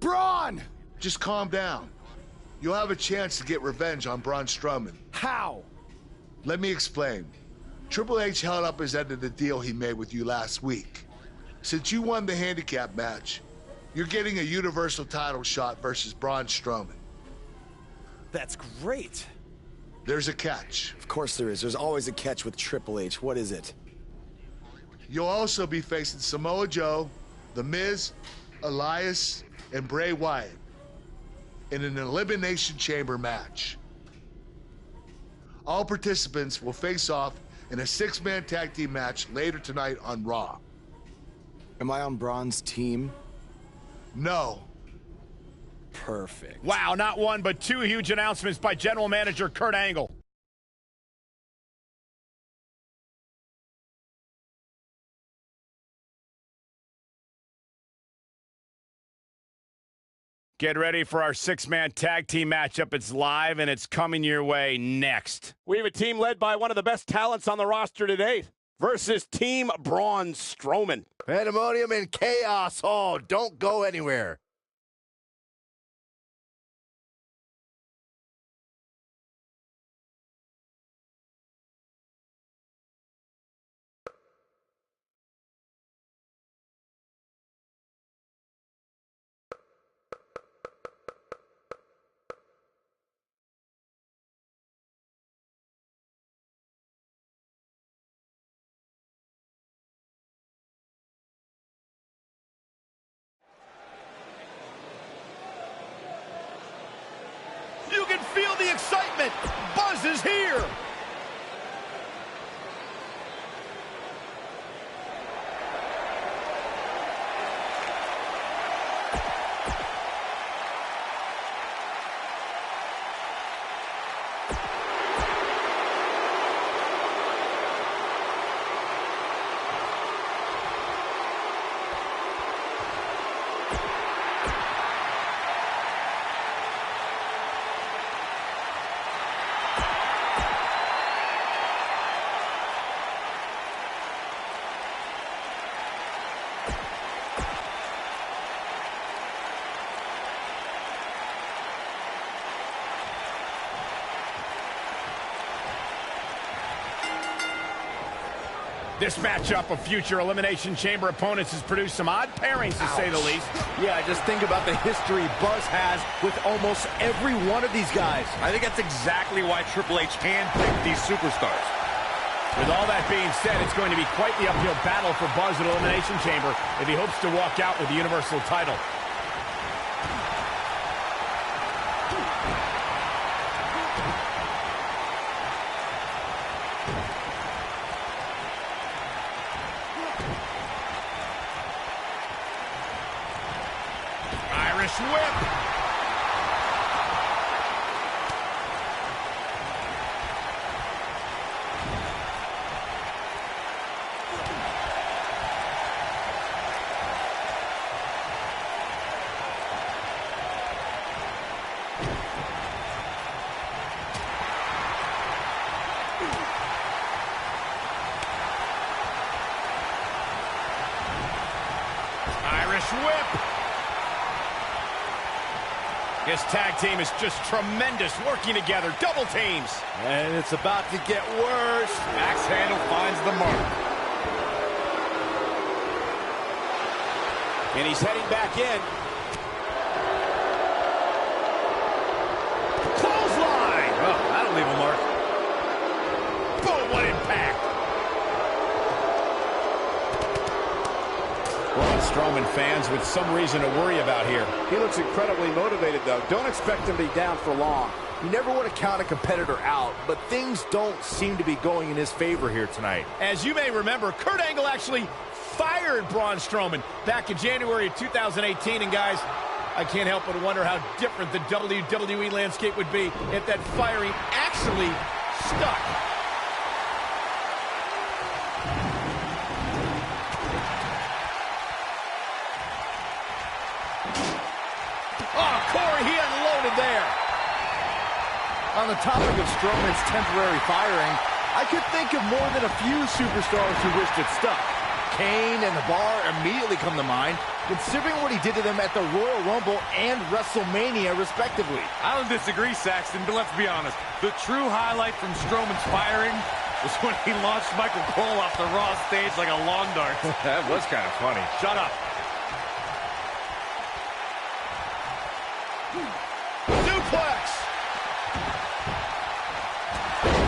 Braun! Just calm down. You'll have a chance to get revenge on Braun Strowman. How? Let me explain. Triple H held up his end of the deal he made with you last week. Since you won the handicap match, you're getting a Universal title shot versus Braun Strowman. That's great. There's a catch. Of course there is. There's always a catch with Triple H. What is it? You'll also be facing Samoa Joe, The Miz, Elias, and Bray Wyatt in an Elimination Chamber match. All participants will face off in a six-man tag team match later tonight on Raw. Am I on Braun's team? No. Perfect. Wow, not one, but two huge announcements by General Manager Kurt Angle. Get ready for our six-man tag team matchup. It's live, and it's coming your way next. We have a team led by one of the best talents on the roster to date versus Team Braun Strowman. Pandemonium and chaos. Oh, don't go anywhere. This matchup of future Elimination Chamber opponents has produced some odd pairings, to say the least. Yeah, just think about the history Buzz has with almost every one of these guys. I think that's exactly why Triple H handpicked these superstars. With all that being said, it's going to be quite the uphill battle for Buzz at Elimination Chamber if he hopes to walk out with the Universal title. Irish whip. Irish whip. This tag team is just tremendous, working together, double teams. And it's about to get worse. Axe handle finds the mark. And he's heading back in. Clothesline! Oh, that'll leave a mark. Boom, what impact! Braun Strowman fans with some reason to worry about here. He looks incredibly motivated, though. Don't expect him to be down for long. You never want to count a competitor out, but things don't seem to be going in his favor here tonight. As you may remember, Kurt Angle actually fired Braun Strowman back in January of 2018. And guys, I can't help but wonder how different the WWE landscape would be if that firing actually stuck. Oh, Corey, he unloaded there. On the topic of Strowman's temporary firing, I could think of more than a few superstars who wished it stuck. Kane and The Bar immediately come to mind, considering what he did to them at the Royal Rumble and WrestleMania, respectively. I don't disagree, Saxton, but let's be honest. The true highlight from Strowman's firing was when he launched Michael Cole off the Raw stage like a lawn dart. That was kind of funny. Shut up. Duplex!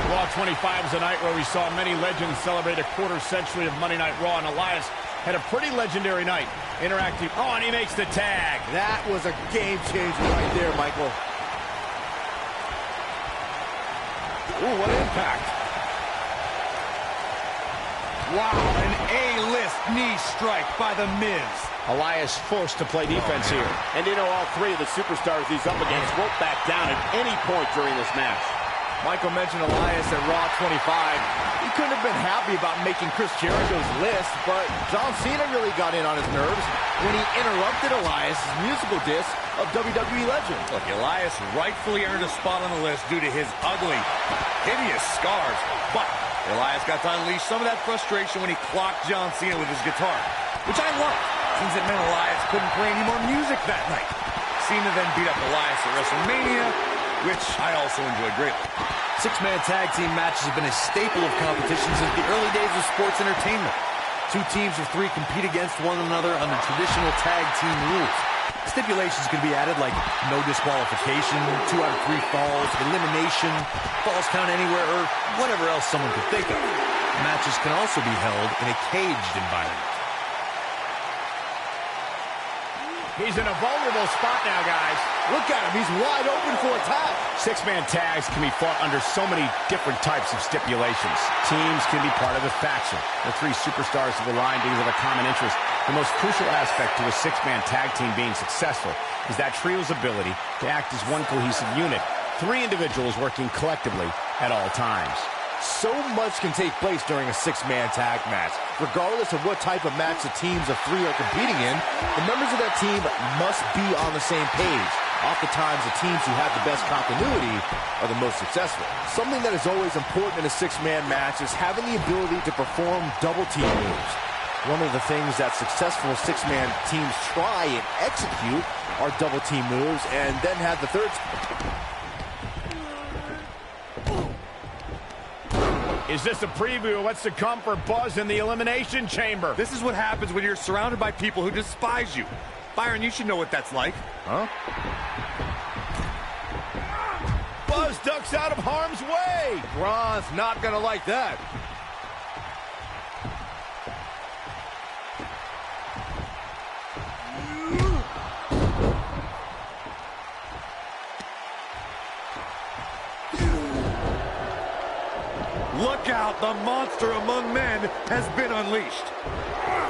Raw 25 is a night where we saw many legends celebrate a quarter century of Monday Night Raw, and Elias had a pretty legendary night. Interactive. Oh, and he makes the tag. That was a game changer right there, Michael. Ooh, what impact. Wow, an A-list knee strike by The Miz. Elias forced to play defense here. And you know, all three of the superstars he's up against won't back down at any point during this match. Michael mentioned Elias at Raw 25. He couldn't have been happy about making Chris Jericho's list, but John Cena really got in on his nerves when he interrupted Elias' musical diss of WWE legend. Look, Elias rightfully earned a spot on the list due to his ugly, hideous scars. But Elias got to unleash some of that frustration when he clocked John Cena with his guitar, which I loved, since it meant Elias couldn't play any more music that night. Cena then beat up Elias at WrestleMania, which I also enjoyed greatly. Six-man tag team matches have been a staple of competition since the early days of sports entertainment. Two teams of three compete against one another under traditional tag team rules. Stipulations can be added like no disqualification, 2 out of 3 falls, elimination, falls count anywhere, or whatever else someone could think of. Matches can also be held in a caged environment. He's in a vulnerable spot now, guys. Look at him. He's wide open for attack. Six-man tags can be fought under so many different types of stipulations. Teams can be part of a faction. The three superstars have aligned because of a common interest. The most crucial aspect to a six-man tag team being successful is that trio's ability to act as one cohesive unit. 3 individuals working collectively at all times. So much can take place during a six-man tag match. Regardless of what type of match the teams of 3 are competing in, the members of that team must be on the same page. Oftentimes, the teams who have the best continuity are the most successful. Something that is always important in a six-man match is having the ability to perform double-team moves. One of the things that successful six-man teams try and execute are double-team moves, and then have the third... Is this a preview of what's to come for Buzz in the Elimination Chamber? This is what happens when you're surrounded by people who despise you. Byron, you should know what that's like. Huh? Buzz ducks out of harm's way. Braun's not gonna like that. Look out, the monster among men has been unleashed.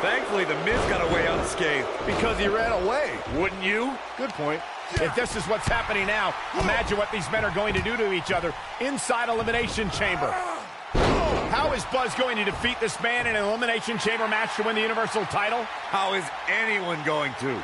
Thankfully, the Miz got away unscathed. Because he ran away. Wouldn't you? Good point. If this is what's happening now, imagine what these men are going to do to each other inside Elimination Chamber. How is Buzz going to defeat this man in an Elimination Chamber match to win the Universal title? How is anyone going to?